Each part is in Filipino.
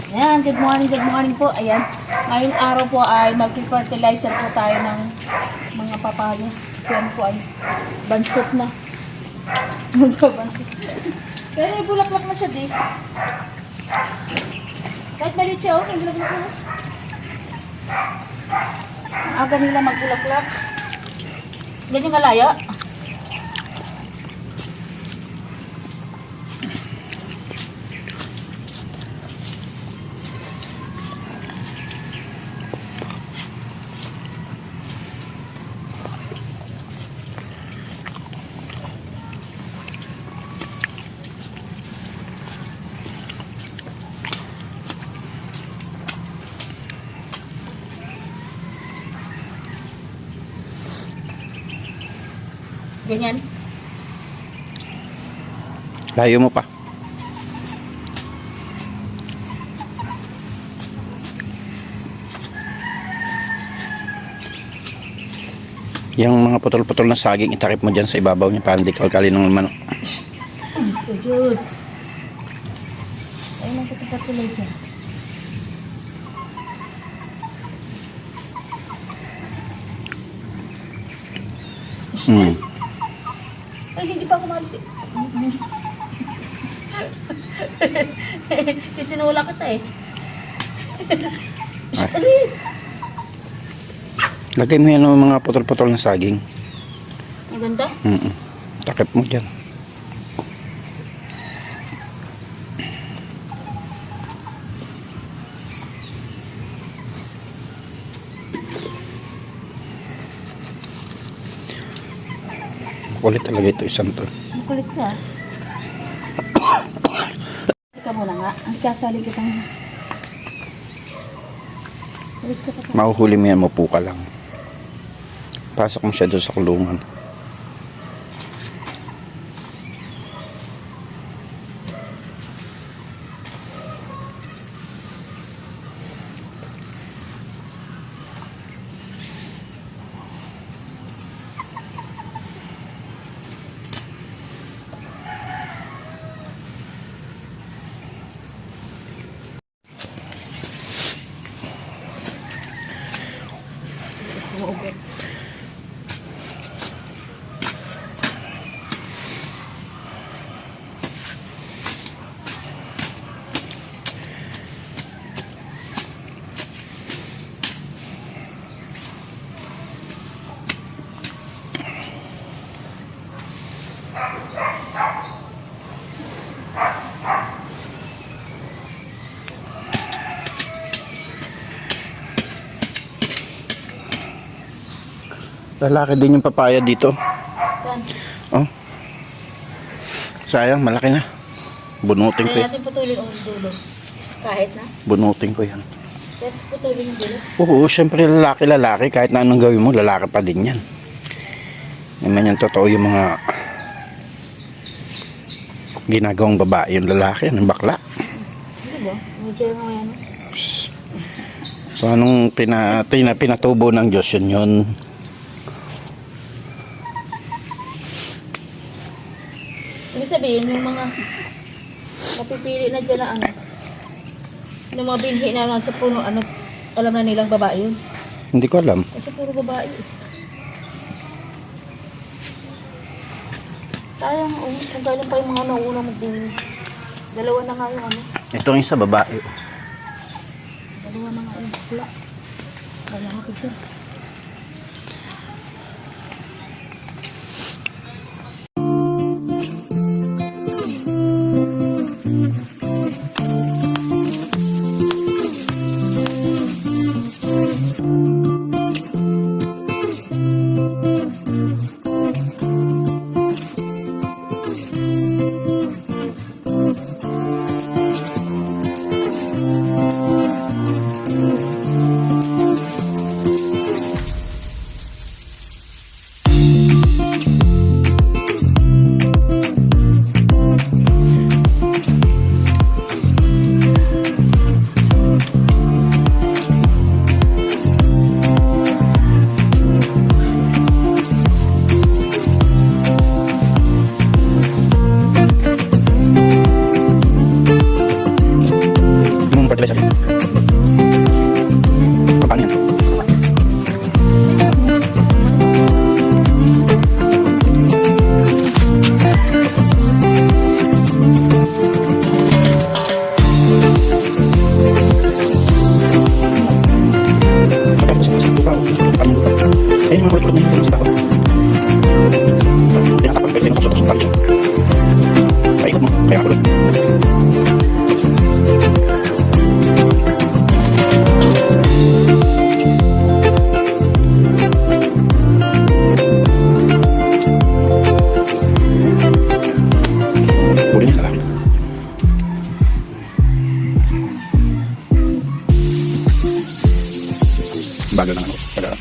Ayan, good morning po. Ayan, ngayong araw po ay mag-fertilizer po tayo ng mga papaya. Kasi ano po ay bansot na. Magkabansot. Pero may bulaklak na siya, di. Kahit maliit siya, may bulaklak na. Ang aga nila magbulaklak. Ganyan kalaya. Ganyan. Layo mo pa. Yung mga putol-putol na saging, itakip mo dyan sa ibabaw niya para hindi kalkali ng manok. Good. Ayun ang fertilizer. Ay, hindi pa ako malis. Titinula kita eh. Alis! Lagay mo yan ng mga putol-putol na saging. Ang ganda? Takip mo dyan. Kulit talaga ito isang to. Ang kulit ka. Ika muna nga. Ang kasali kitang... Mahuhuli mo yan, mapu ka lang. Pasok mo siya doon sa kulungan. Lalaki din yung papaya dito. Oh. Sayang, malaki na. Bunutin ko Kaya yan. natin putulin ang dulo. Kahit na. Bunutin ko yan. Kaya putulin yung dulo. Oo, syempre lalaki. Kahit na anong gawin mo, lalaki pa din yan. Naman yan totoo yung mga ginagawang babae. Yung lalaki, yung bakla. Hindi ba? Medyo nga yan. So anong pinatubo ng Diyos yun? Ibig sabihin, yung mga napipili na dyan na ano, yung mga binhi na nasa puno, ano, alam na nilang babae yun. Hindi ko alam. Kasi puro babae. Sayang, kung kailan pa yung mga naunang magbili. Dalawa na nga yung ano. Ito yung sa babae. Dalawa na nga yung pula. Kaya ako siya. fertilizer yan. Paano yan? Ayun mga kulot na yun sa tao. Tinatapag kayo sinukusot sa tao. Paikot mo, kaya kulot. Huli niya lalaki. Bagal na ano. Bagal.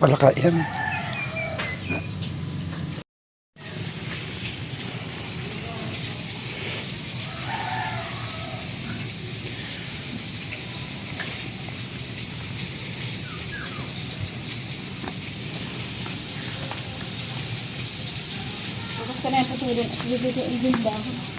Palaka yan. Tapos ka na yung patuloy. Bibigyan ba ako?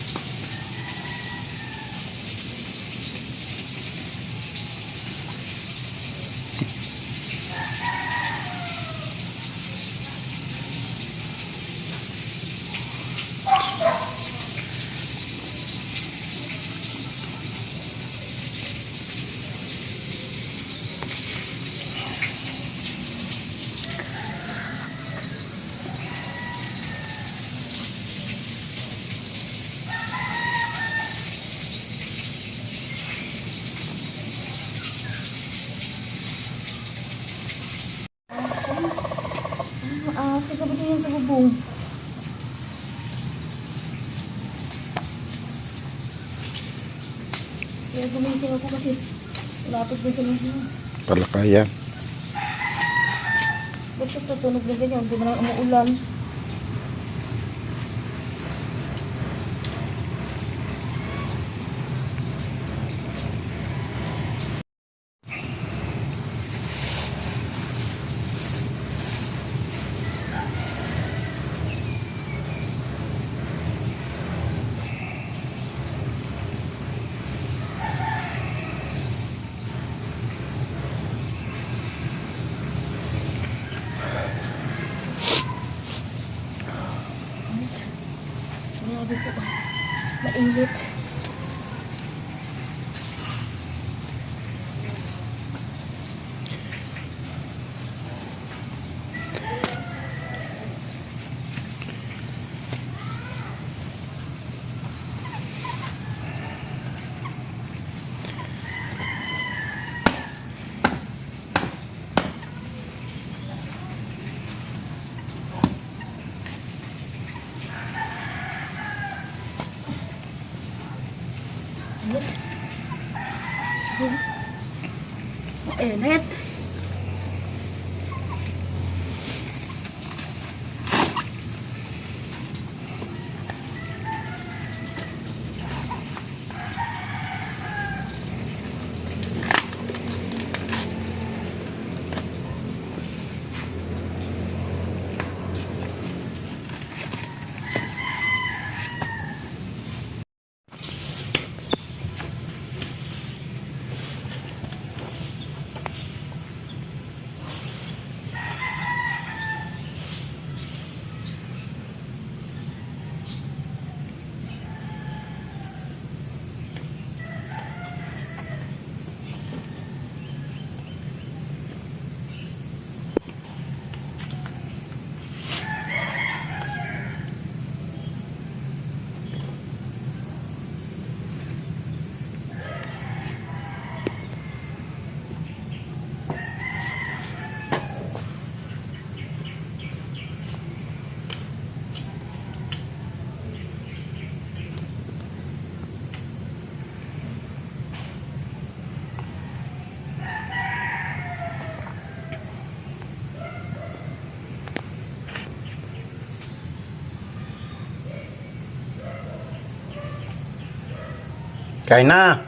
Sige ba din yan sa bubong? Kaya gumising ako kasi lapit din sa mga. Palaka yan. Basta tutunog na ganyan, hindi na umuulan. Grabe po. Mainit. Mainit. Kain na!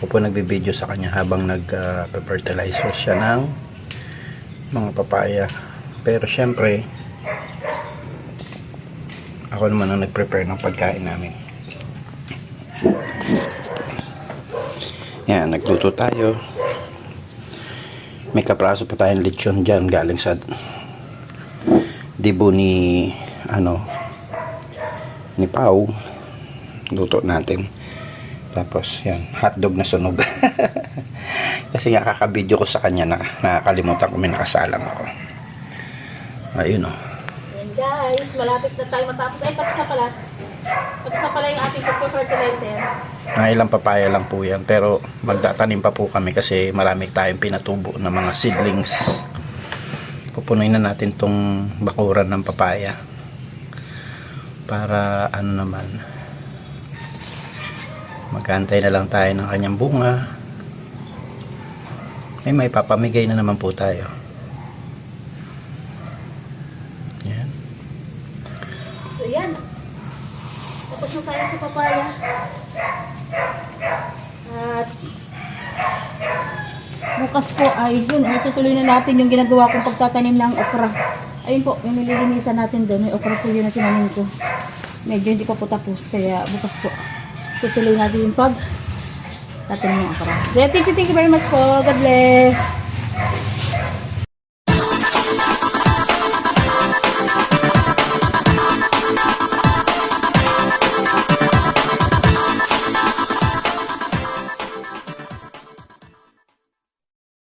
Ako po nagbibideo sa kanya habang nag-fertilizer siya ng mga papaya. Pero syempre, ako naman ang nag-prepare ng pagkain namin. Yan, nagluto tayo. May kapraso pa tayong lechon dyan galing sa dibo ni ni Pau. Luto natin. Tapos yan, hotdog na sunog. Kasi nga kakabidyo ko sa kanya, nakakalimutan ko, may nakasalang ako. Ayun o. Yan guys, malapit na tayo matapos. Ay, tapos na pala. Tapos na pala yung ating pagpa-fertilizer. Ilang papaya lang po yan. Pero magtatanim pa po kami kasi marami tayong pinatubo na mga seedlings. Pupunuin na natin tong bakuran ng papaya. Para naman, magkantay na lang tayo ng kanyang bunga. May papamigay na naman po tayo. Yan. So yan. Tapos na tayo sa papaya. At bukas po ay yun. Tutuloy na natin yung ginagawa kong pagtatanim ng okra. Ayun po, yung nililinisan natin doon. May okra po yun na tinanim ko. Medyo hindi pa po tapos. Kaya bukas po tutuloy natin yung pagtatanim ng okra. So thank you very much po. God bless.